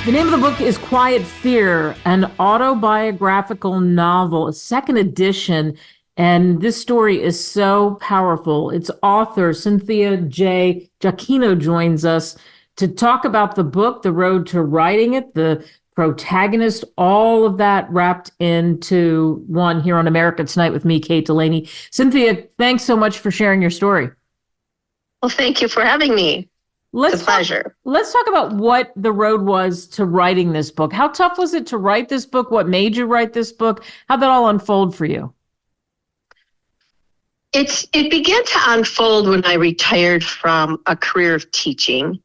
The name of the book is Quiet Fear, an autobiographical novel, a second edition. And this story is so powerful. Its author, Cynthia J. Giachino, joins us to talk about the book, the road to writing it, the protagonist, all of that wrapped into one here on America Tonight with me, Kate Delaney. Cynthia, thanks so much for sharing your story. Well, thank you for having me. It's a pleasure. Let's talk about what the road was to writing this book. How tough was it to write this book? What made you write this book? How'd that all unfold for you? It began to unfold when I retired from a career of teaching.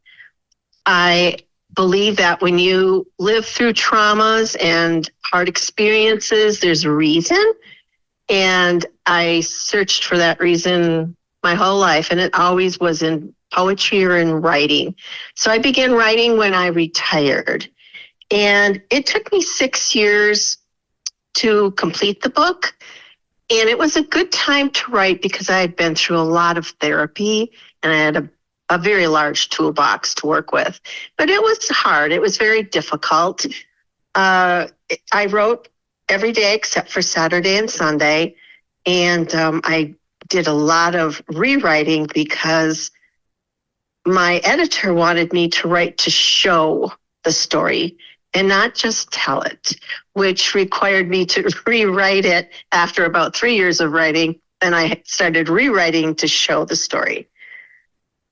I believe that when you live through traumas and hard experiences, there's a reason. And I searched for that reason my whole life, and it always was in poetry or in writing. So I began writing when I retired. And it took me 6 years to complete the book. And it was a good time to write because I had been through a lot of therapy and I had a very large toolbox to work with. But it was hard. It was very difficult. I wrote every day except for Saturday and Sunday. And I did a lot of rewriting because my editor wanted me to write to show the story and not just tell it, which required me to rewrite it after about 3 years of writing. And I started rewriting to show the story.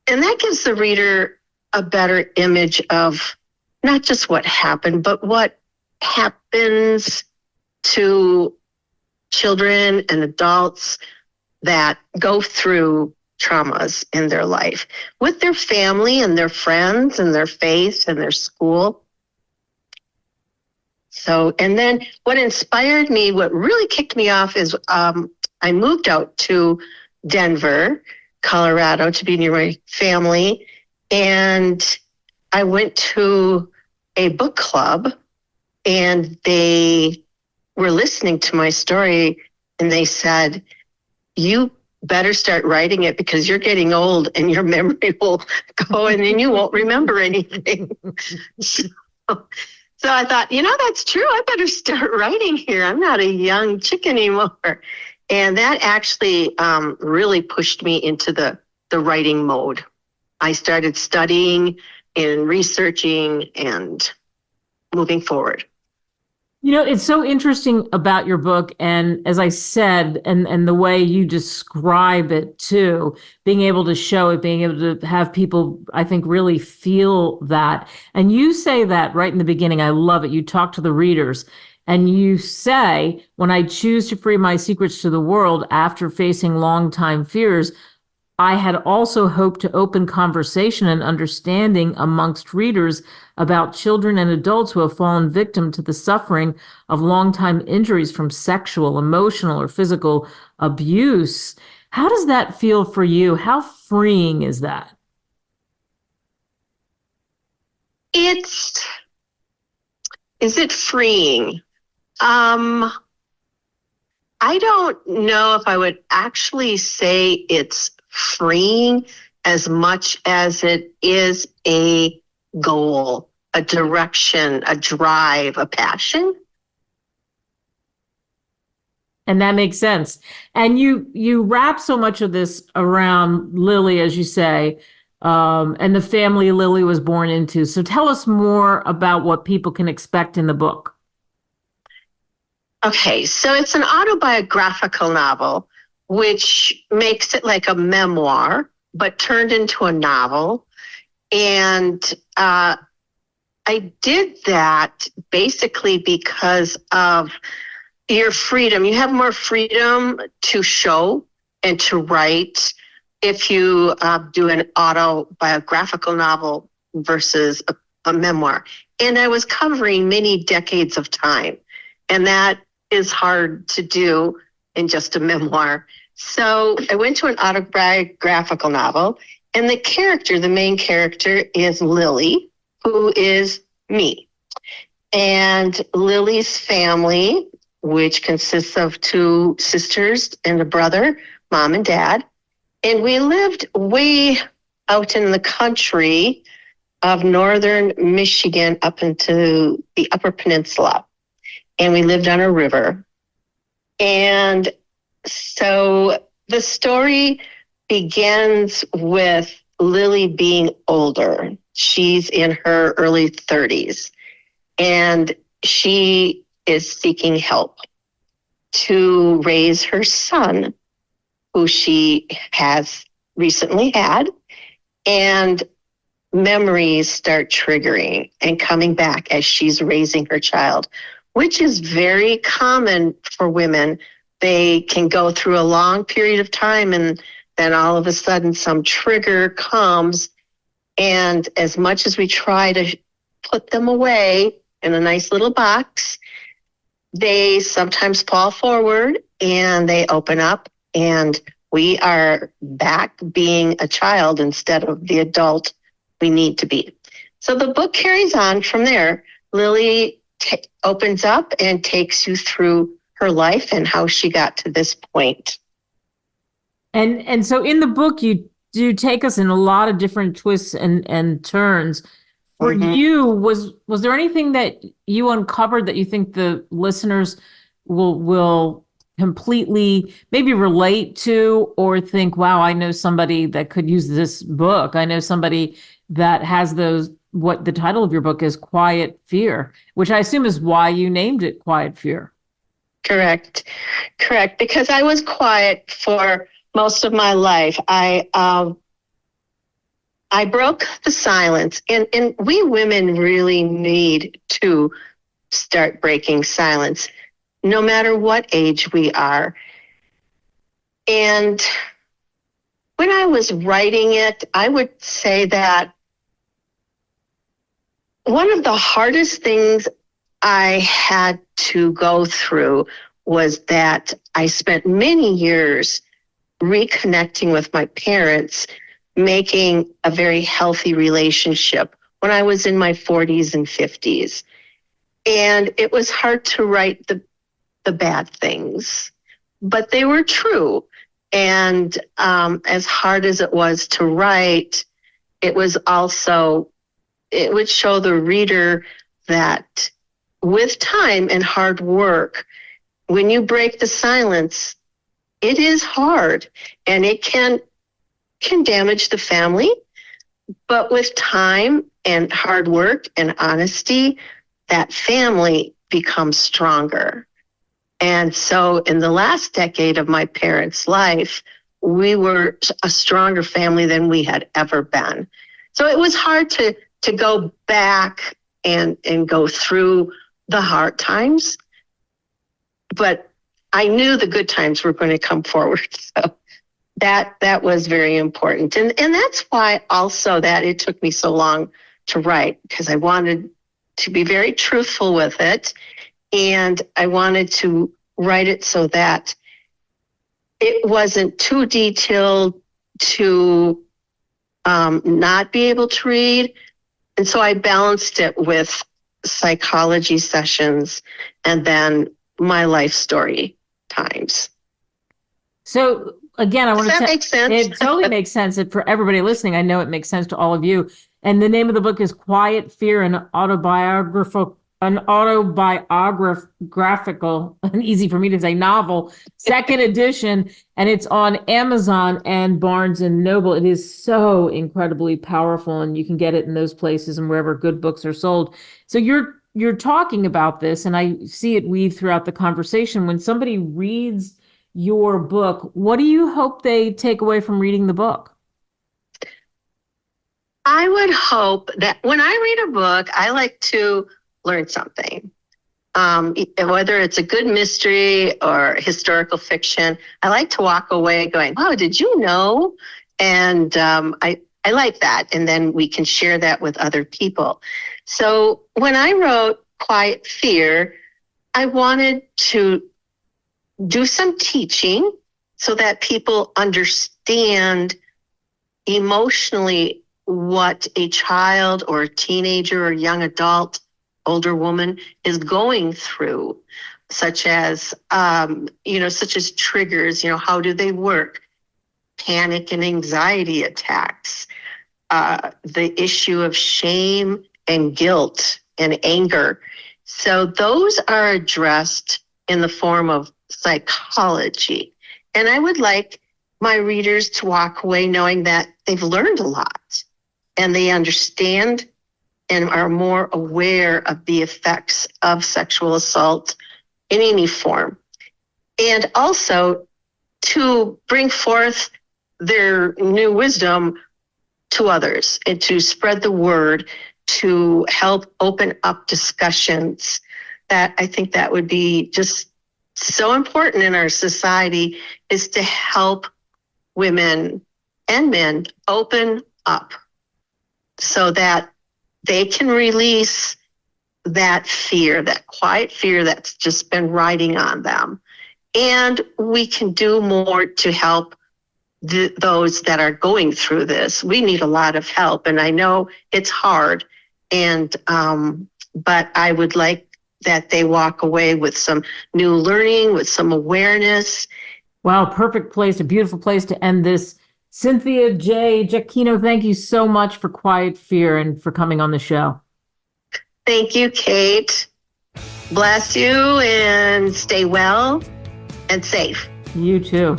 And that gives the reader a better image of not just what happened, but what happens to children and adults that go through traumas in their life with their family and their friends and their faith and their school. So, and then what inspired me, what really kicked me off is I moved out to Denver, Colorado to be near my family. And I went to a book club and they were listening to my story and they said, "You better start writing it because you're getting old and your memory will go and then you won't remember anything." So I thought, that's true. I better start writing here. I'm not a young chick anymore. And that actually really pushed me into the writing mode. I started studying and researching and moving forward. It's so interesting about your book. And as I said, and the way you describe it too, being able to show it, being able to have people, I think, really feel that. And you say that right in the beginning. I love it. You talk to the readers and you say, "When I choose to free my secrets to the world after facing long-time fears, I had also hoped to open conversation and understanding amongst readers about children and adults who have fallen victim to the suffering of long-time injuries from sexual, emotional, or physical abuse." How does that feel for you? How freeing is that? Is it freeing? I don't know if I would actually say it's freeing as much as it is a goal, a direction, a drive, a passion. And that makes sense. And you wrap so much of this around Lily, as you say, and the family Lily was born into. So tell us more about what people can expect in the book. Okay, so it's an autobiographical novel, which makes it like a memoir, but turned into a novel. And I did that basically because of your freedom. You have more freedom to show and to write if you do an autobiographical novel versus a memoir. And I was covering many decades of time, and that is hard to do in just a memoir. So I went to an autobiographical novel, and the main character is Lily, who is me. And Lily's family, which consists of 2 sisters and a brother, mom and dad. And we lived way out in the country of northern Michigan up into the Upper Peninsula. And we lived on a river. And so the story begins with Lily being older. She's in her early 30s, and she is seeking help to raise her son, who she has recently had, and memories start triggering and coming back as she's raising her child, which is very common for women. They can go through a long period of time, and then all of a sudden some trigger comes, and as much as we try to put them away in a nice little box, they sometimes fall forward and they open up, and we are back being a child instead of the adult we need to be. So the book carries on from there. Lily opens up and takes you through her life and how she got to this point. And so in the book, you do take us in a lot of different twists and turns. For you, was there anything that you uncovered that you think the listeners will completely maybe relate to, or think, wow, I know somebody that could use this book. I know somebody that has those, what the title of your book is, Quiet Fear, which I assume is why you named it Quiet Fear. Correct. Because I was quiet for most of my life. I broke the silence, and we women really need to start breaking silence, no matter what age we are. And when I was writing it, I would say that one of the hardest things I had to go through was that I spent many years reconnecting with my parents, making a very healthy relationship when I was in my 40s and 50s. And it was hard to write the bad things, but they were true. And as hard as it was to write, it was also, it would show the reader that with time and hard work, when you break the silence, it is hard and it can damage the family. But with time and hard work and honesty, that family becomes stronger. And so in the last decade of my parents' life, we were a stronger family than we had ever been. So it was hard to go back and go through the hard times, but I knew the good times were going to come forward. So that was very important. And that's why also that it took me so long to write, because I wanted to be very truthful with it. And I wanted to write it so that it wasn't too detailed to not be able to read. And so I balanced it with psychology sessions and then my life story times. So again, I want to Does that make sense? It totally makes sense. For everybody listening, I know it makes sense to all of you. And the name of the book is Quiet Fear, an autobiographical, and easy for me to say, novel, second edition, and it's on Amazon and Barnes and Noble. It is so incredibly powerful, and you can get it in those places and wherever good books are sold. So you're talking about this, and I see it weave throughout the conversation. When somebody reads your book, what do you hope they take away from reading the book? I would hope that when I read a book, I like to learn something. Whether it's a good mystery or historical fiction, I like to walk away going, "Oh, did you know?" And I like that. And then we can share that with other people. So when I wrote Quiet Fear, I wanted to do some teaching so that people understand emotionally what a child or a teenager or young adult, older woman is going through, such as triggers, how do they work? Panic and anxiety attacks, the issue of shame and guilt and anger. So those are addressed in the form of psychology. And I would like my readers to walk away knowing that they've learned a lot and they understand and are more aware of the effects of sexual assault in any form. And also to bring forth their new wisdom to others and to spread the word, to help open up discussions. That I think that would be just so important in our society, is to help women and men open up so that they can release that fear, that quiet fear that's just been riding on them. And we can do more to help those that are going through this. We need a lot of help, and I know it's hard. And but I would like that they walk away with some new learning, with some awareness. Wow, perfect place, a beautiful place to end this. Cynthia J. Giachino, thank you so much for Quiet Fear and for coming on the show. Thank you, Kate. Bless you and stay well and safe. You too.